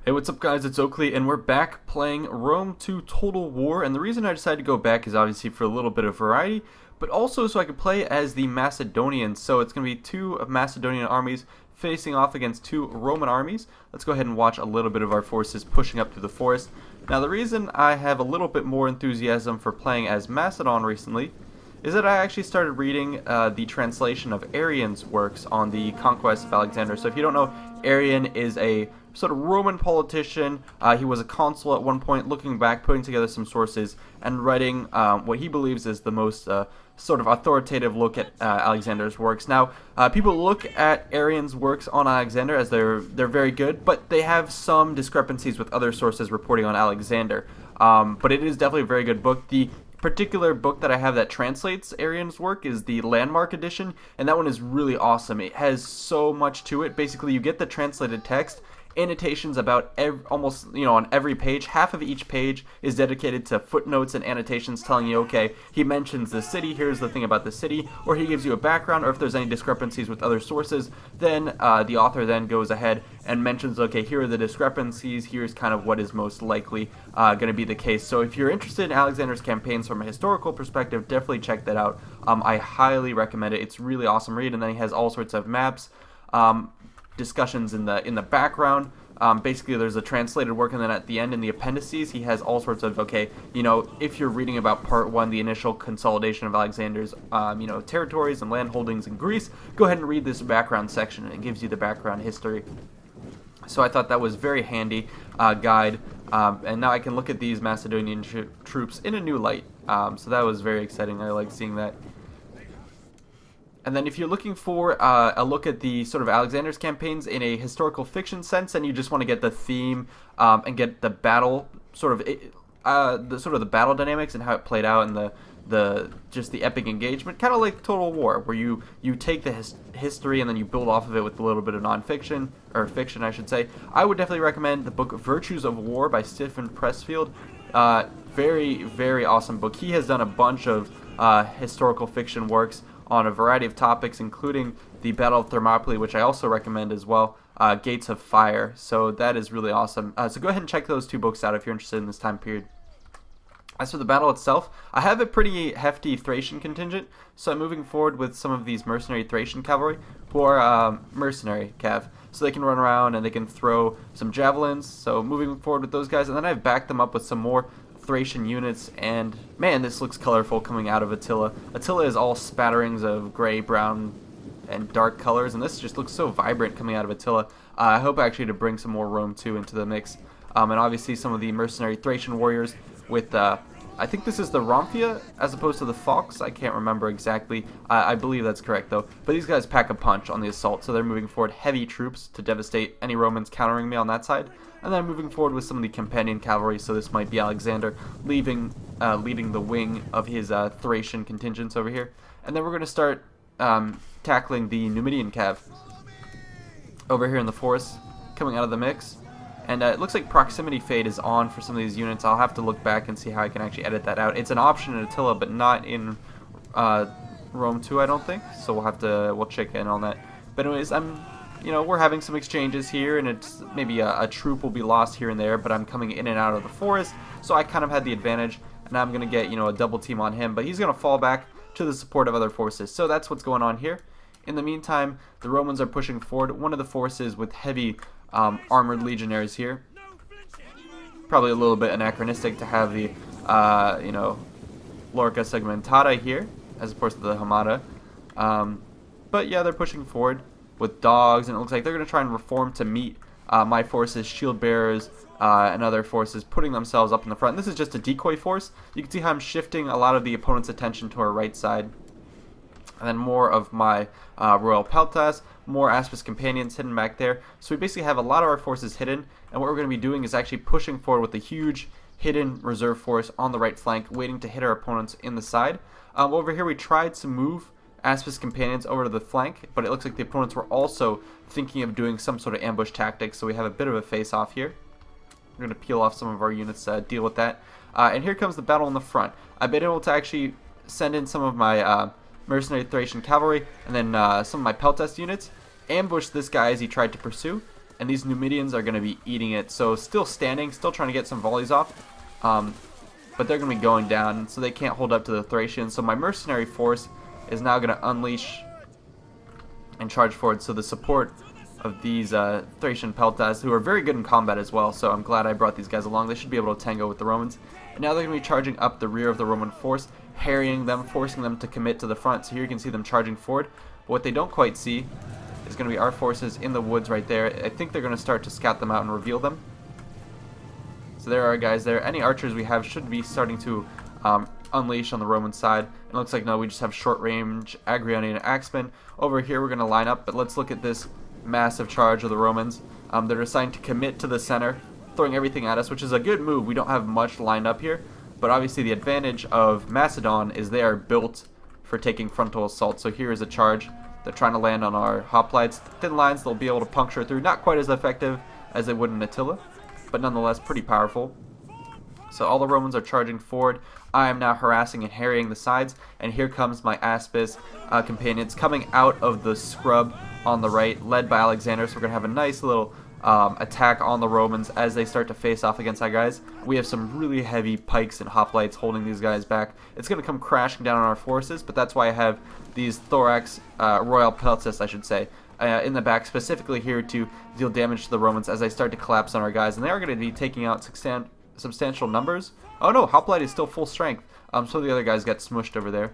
Hey, what's up guys, it's Oakley, and we're back playing Rome 2 Total War, and the reason I decided to go back is obviously for a little bit of variety, but also so I could play as the Macedonians. So it's going to be two Macedonian armies facing off against two Roman armies. Let's go ahead and watch a little bit of our forces pushing up through the forest. Now the reason I have a little bit more enthusiasm for playing as Macedon recently is that I actually started reading the translation of Arrian's works on the conquest of Alexander. So if you don't know, Arrian is a sort of Roman politician. He was a consul at one point, looking back, putting together some sources, and writing what he believes is the most sort of authoritative look at Alexander's works. Now, people look at Arrian's works on Alexander as they're very good, but they have some discrepancies with other sources reporting on Alexander. But it is definitely a very good book. The particular book that I have that translates Arrian's work is the Landmark edition, and that one is really awesome. It has so much to it. Basically, you get the translated text, annotations about almost, on every page. Half of each page is dedicated to footnotes and annotations telling you, okay, he mentions the city, here's the thing about the city, or he gives you a background, or if there's any discrepancies with other sources, then the author then goes ahead and mentions, okay, here are the discrepancies, here's kind of what is most likely going to be the case. So if you're interested in Alexander's campaigns from a historical perspective, definitely check that out. I highly recommend it. It's really awesome read, and then he has all sorts of maps, discussions in the background. Basically, there's a translated work, and then at the end in the appendices, he has all sorts of, okay, if you're reading about part one, the initial consolidation of Alexander's, territories and land holdings in Greece, go ahead and read this background section, and it gives you the background history. So I thought that was very handy guide, and now I can look at these Macedonian troops in a new light. So that was very exciting. I like seeing that. And then if you're looking for a look at the sort of Alexander's campaigns in a historical fiction sense, and you just want to get the theme and get the battle sort of the battle dynamics and how it played out, and just the epic engagement, kind of like Total War, where you take the history and then you build off of it with a little bit of nonfiction, or fiction I should say, I would definitely recommend the book Virtues of War by Stephen Pressfield. Very, very awesome book. He has done a bunch of historical fiction works on a variety of topics, including the Battle of Thermopylae, which I also recommend as well, Gates of Fire. So that is really awesome. So go ahead and check those two books out if you're interested in this time period. As for the battle itself, I have a pretty hefty Thracian contingent, so I'm moving forward with some of these mercenary Thracian cavalry, who are mercenary cav, so they can run around and they can throw some javelins, so moving forward with those guys, and then I've backed them up with some more Thracian units, and man, this looks colorful coming out of Attila. Attila is all spatterings of gray, brown, and dark colors, and this just looks so vibrant coming out of Attila. I hope actually to bring some more Rome 2 into the mix, and obviously some of the mercenary Thracian warriors with, I think this is the Romphia as opposed to the Fox. I can't remember exactly. I believe that's correct though. But these guys pack a punch on the assault, so they're moving forward heavy troops to devastate any Romans countering me on that side. And then moving forward with some of the companion cavalry, so this might be Alexander leading the wing of his Thracian contingents over here. And then we're going to start tackling the Numidian cav over here in the forest, coming out of the mix. And it looks like proximity fade is on for some of these units. I'll have to look back and see how I can actually edit that out. It's an option in Attila, but not in Rome 2, I don't think. So we'll check in on that. But anyways, we're having some exchanges here, and it's maybe a troop will be lost here and there, but I'm coming in and out of the forest, so I kind of had the advantage, and I'm going to get, a double team on him, but he's going to fall back to the support of other forces. So that's what's going on here. In the meantime, the Romans are pushing forward. One of the forces with heavy armored legionaries here. Probably a little bit anachronistic to have the, Lorica Segmentata here, as opposed to the Hamada. But yeah, they're pushing forward with dogs, and it looks like they're going to try and reform to meet my forces, shield bearers, and other forces putting themselves up in the front. This is just a decoy force. You can see how I'm shifting a lot of the opponent's attention to our right side. And then more of my Royal Peltas, more Aspis companions hidden back there. So we basically have a lot of our forces hidden, and what we're going to be doing is actually pushing forward with a huge hidden reserve force on the right flank, waiting to hit our opponents in the side. Over here we tried to move Aspis companions over to the flank, but it looks like the opponents were also thinking of doing some sort of ambush tactic, so we have a bit of a face-off here. We're going to peel off some of our units to deal with that. And here comes the battle in the front. I've been able to actually send in some of my mercenary Thracian cavalry, and then some of my Peltas units, ambush this guy as he tried to pursue, and these Numidians are going to be eating it. So still standing, still trying to get some volleys off, but they're going to be going down, so they can't hold up to the Thracians. So my mercenary force is now going to unleash and charge forward. So the support of these Thracian peltas, who are very good in combat as well, so I'm glad I brought these guys along. They should be able to tango with the Romans. And now they're going to be charging up the rear of the Roman force, harrying them, forcing them to commit to the front. So here you can see them charging forward. But what they don't quite see is going to be our forces in the woods right there. I think they're going to start to scout them out and reveal them. So there are guys there. Any archers we have should be starting to unleash on the Roman side. It looks like no, we just have short range Arrian and axemen. Over here we're going to line up, but let's look at this massive charge of the Romans. They're deciding to commit to the center, throwing everything at us, which is a good move. We don't have much lined up here, but obviously the advantage of Macedon is they are built for taking frontal assault. So here is a charge. They're trying to land on our hoplites. Thin lines they'll be able to puncture through. Not quite as effective as they would in Attila, but nonetheless pretty powerful. So all the Romans are charging forward. I am now harassing and harrying the sides, and here comes my Aspis companions coming out of the scrub on the right, led by Alexander. So we're going to have a nice little attack on the Romans as they start to face off against our guys. We have some really heavy pikes and hoplites holding these guys back. It's going to come crashing down on our forces, but that's why I have these thorax royal peltas, I should say, in the back, specifically here to deal damage to the Romans as they start to collapse on our guys. And they are going to be taking out substantial numbers. Oh no, hoplite is still full strength. So the other guys got smushed over there.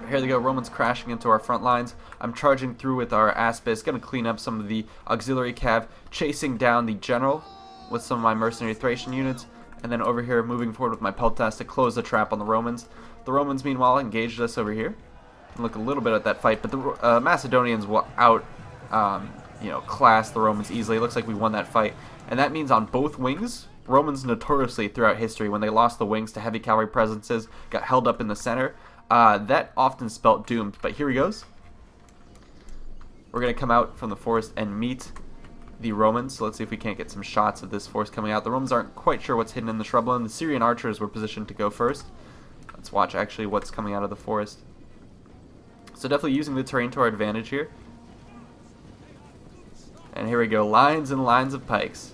Here they go, Romans crashing into our front lines. I'm charging through with our Aspis, going to clean up some of the auxiliary cav, chasing down the general with some of my mercenary Thracian units, and then over here moving forward with my peltas to close the trap on the Romans. The Romans, meanwhile, engaged us over here. Look a little bit at that fight, but the Macedonians will class the Romans easily. It looks like we won that fight, and that means on both wings, Romans notoriously throughout history, when they lost the wings to heavy cavalry presences, got held up in the center. That often spelt doomed, but here he goes. We're going to come out from the forest and meet the Romans, so let's see if we can't get some shots of this force coming out. The Romans aren't quite sure what's hidden in the shrubland. The Syrian archers were positioned to go first. Let's watch actually what's coming out of the forest. So definitely using the terrain to our advantage here. And here we go, lines and lines of pikes.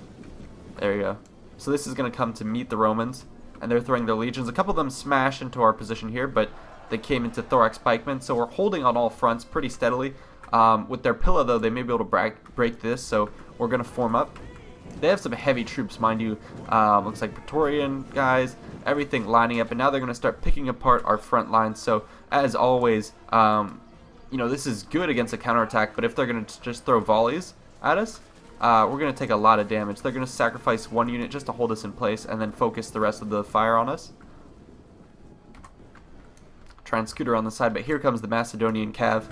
There we go. So this is going to come to meet the Romans, and they're throwing their legions. A couple of them smash into our position here, but they came into thorax pikemen, so we're holding on all fronts pretty steadily. With their pillar, though, they may be able to break this, so we're going to form up. They have some heavy troops, mind you. Looks like Praetorian guys, everything lining up, and now they're going to start picking apart our front lines. So, as always, this is good against a counterattack, but if they're going to just throw volleys at us, we're going to take a lot of damage. They're going to sacrifice one unit just to hold us in place and then focus the rest of the fire on us. Try and scooter on the side, but here comes the Macedonian cav.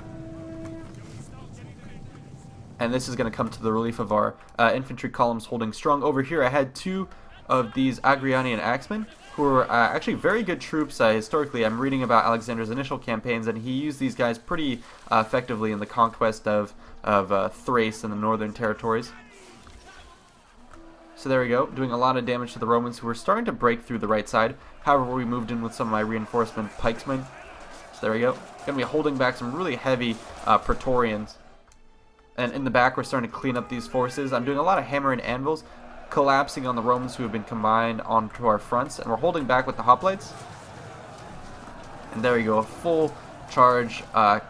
And this is going to come to the relief of our infantry columns holding strong. Over here I had two of these Agrianian axemen who are actually very good troops historically. I'm reading about Alexander's initial campaigns, and he used these guys pretty effectively in the conquest of Thrace and the northern territories. So there we go, doing a lot of damage to the Romans, who were starting to break through the right side. However, we moved in with some of my reinforcement pikesmen. So there we go. Going to be holding back some really heavy Praetorians. And in the back, we're starting to clean up these forces. I'm doing a lot of hammer and anvils, collapsing on the Romans who have been combined onto our fronts. And we're holding back with the hoplites. And there we go, a full charge, right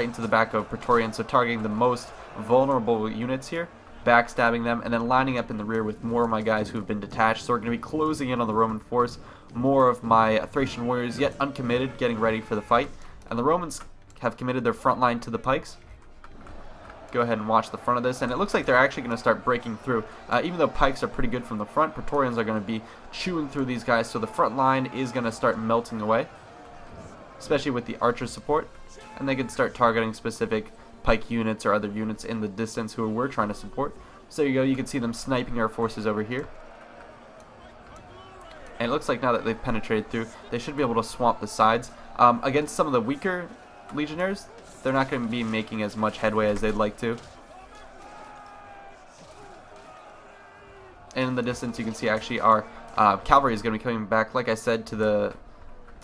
into the back of Praetorians. So targeting the most vulnerable units here, backstabbing them, and then lining up in the rear with more of my guys who have been detached. So we're going to be closing in on the Roman force. More of my Thracian warriors, yet uncommitted, getting ready for the fight. And the Romans have committed their front line to the pikes. Go ahead and watch the front of this, and it looks like they're actually going to start breaking through. Even though pikes are pretty good from the front, Praetorians are going to be chewing through these guys, so the front line is going to start melting away, especially with the archer support, and they can start targeting specific pike units or other units in the distance who we're trying to support. So there you go, you can see them sniping our forces over here. And it looks like now that they've penetrated through, they should be able to swamp the sides. Against some of the weaker legionnaires, they're not going to be making as much headway as they'd like to. And in the distance, you can see actually our cavalry is going to be coming back, like I said, to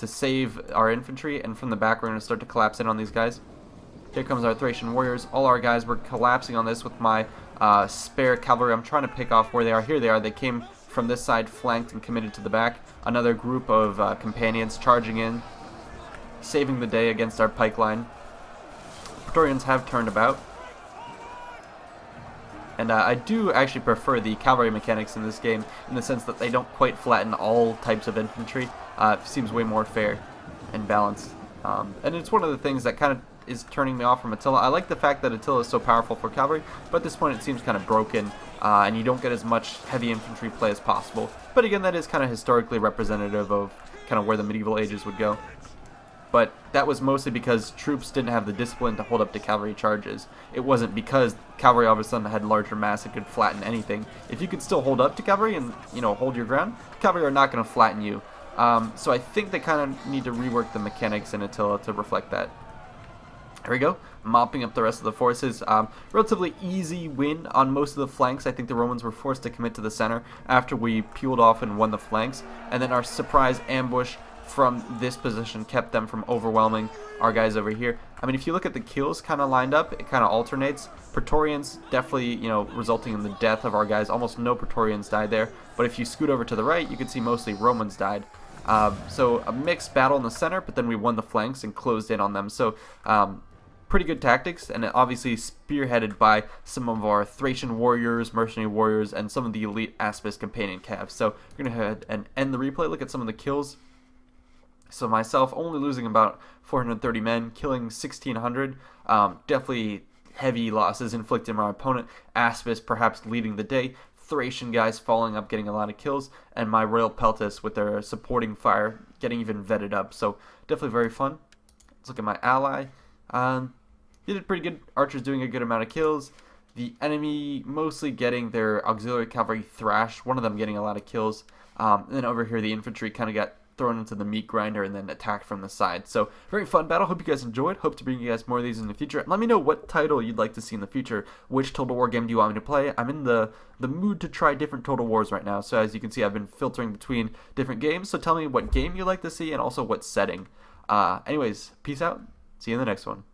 save our infantry. And from the back, we're going to start to collapse in on these guys. Here comes our Thracian warriors. All our guys were collapsing on this with my spare cavalry. I'm trying to pick off where they are. Here they are. They came from this side, flanked and committed to the back. Another group of companions charging in, saving the day against our pike line. Praetorians have turned about. And I do actually prefer the cavalry mechanics in this game in the sense that they don't quite flatten all types of infantry. It seems way more fair and balanced. And it's one of the things that kind of is turning me off from Attila. I like the fact that Attila is so powerful for cavalry, but at this point it seems kind of broken, and you don't get as much heavy infantry play as possible. But again, that is kind of historically representative of kind of where the medieval ages would go. But that was mostly because troops didn't have the discipline to hold up to cavalry charges. It wasn't because cavalry all of a sudden had larger mass and could flatten anything. If you could still hold up to cavalry and, you know, hold your ground, cavalry are not going to flatten you. So I think they kind of need to rework the mechanics in Attila to reflect that. Here we go, mopping up the rest of the forces. Relatively easy win on most of the flanks. I think the Romans were forced to commit to the center after we peeled off and won the flanks. And then our surprise ambush from this position kept them from overwhelming our guys over here. I mean, if you look at the kills kind of lined up, it kind of alternates. Praetorians definitely, you know, resulting in the death of our guys. Almost no Praetorians died there. But if you scoot over to the right, you can see mostly Romans died. So a mixed battle in the center, but then we won the flanks and closed in on them. So pretty good tactics, and obviously spearheaded by some of our Thracian warriors, mercenary warriors, and some of the elite Aspis companion cavs. So we're going to go ahead and end the replay. Look at some of the kills. So myself only losing about 430 men, killing 1,600. Definitely heavy losses inflicted on my opponent. Aspis perhaps leading the day. Thracian guys falling up, getting a lot of kills. And my Royal Peltis with their supporting fire getting even vetted up. So definitely very fun. Let's look at my ally. He did pretty good. Archers doing a good amount of kills. The enemy mostly getting their auxiliary cavalry thrashed. One of them getting a lot of kills. And then over here the infantry kind of got thrown into the meat grinder and then attacked from the side. So very fun battle. Hope you guys enjoyed. Hope to bring you guys more of these in the future. And let me know what title you'd like to see in the future. Which Total War game do you want me to play? I'm in the mood to try different Total Wars right now. So as you can see, I've been filtering between different games. So tell me what game you'd like to see and also what setting. Anyways, peace out. See you in the next one.